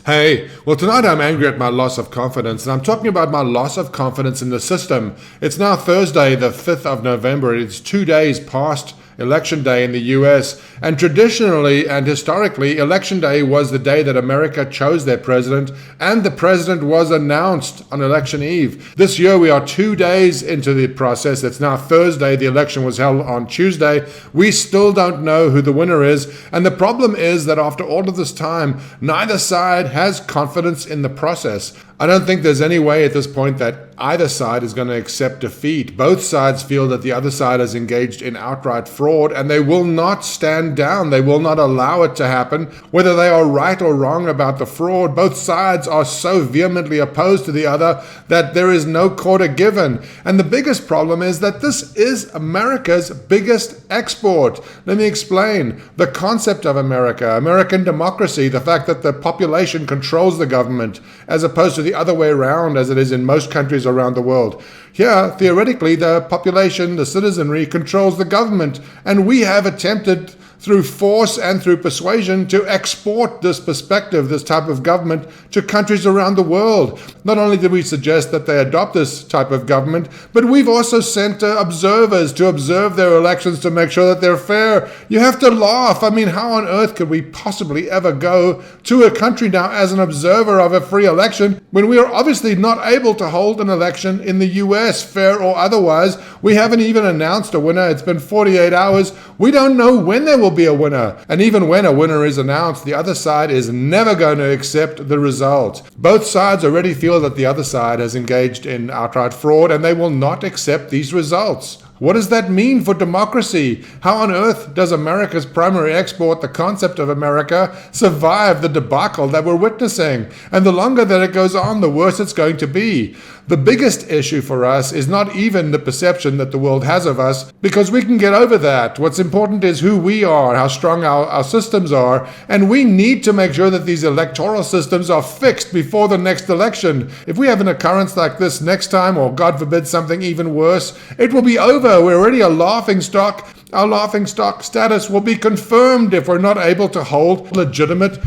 Hey, well, tonight I'm angry at my loss of confidence, and I'm talking about my loss of confidence in the system. It's now Thursday, the 5th of November. It's 2 days past Election Day in the US, and traditionally and historically, Election Day was the day that America chose their president, and the president was announced on Election Eve. This year, we are 2 days into the process. It's now Thursday. The election was held on Tuesday. We still don't know who the winner is, and the problem is that after all of this time, neither side has confidence in the process. I don't think there's any way at this point that either side is going to accept defeat. Both sides feel that the other side is engaged in outright fraud, and they will not stand down. They will not allow it to happen. Whether they are right or wrong about the fraud, both sides are so vehemently opposed to the other that there is no quarter given. And the biggest problem is that this is America's biggest export. Let me explain. The concept of America, American democracy, the fact that the population controls the government, as opposed to the other way around as it is in most countries around the world. Here, theoretically, the population, the citizenry, controls the government, and we have attempted through force and through persuasion to export this perspective, this type of government, to countries around the world. Not only did we suggest that they adopt this type of government, but we've also sent observers to observe their elections to make sure that they're fair. You have to laugh. I mean, how on earth could we possibly ever go to a country now as an observer of a free election when we are obviously not able to hold an election in the US, fair or otherwise? We haven't even announced a winner. It's been 48 hours. We don't know when there will be a winner. And even when a winner is announced, the other side is never going to accept the result. Both sides already feel that the other side has engaged in outright fraud, and they will not accept these results. What does that mean for democracy? How on earth does America's primary export, the concept of America, survive the debacle that we're witnessing? And the longer that it goes on, the worse it's going to be. The biggest issue for us is not even the perception that the world has of us, because we can get over that. What's important is who we are, how strong our systems are, and we need to make sure that these electoral systems are fixed before the next election. If we have an occurrence like this next time, or God forbid something even worse, it will be over. We're already a laughing stock. Our laughing stock status will be confirmed if we're not able to hold legitimate,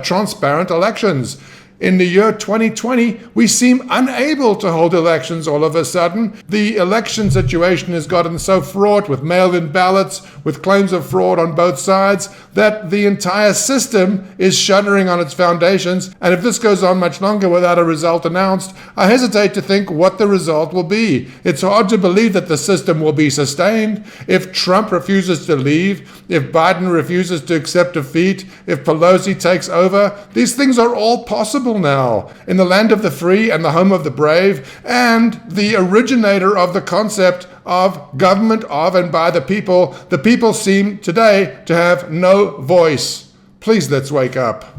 transparent elections. In the year 2020, we seem unable to hold elections all of a sudden. The election situation has gotten so fraught with mail-in ballots, with claims of fraud on both sides, that the entire system is shuddering on its foundations. And if this goes on much longer without a result announced, I hesitate to think what the result will be. It's hard to believe that the system will be sustained. If Trump refuses to leave, if Biden refuses to accept defeat, if Pelosi takes over, these things are all possible now. In the land of the free and the home of the brave, and the originator of the concept of government of and by the people seem today to have no voice. Please, let's wake up.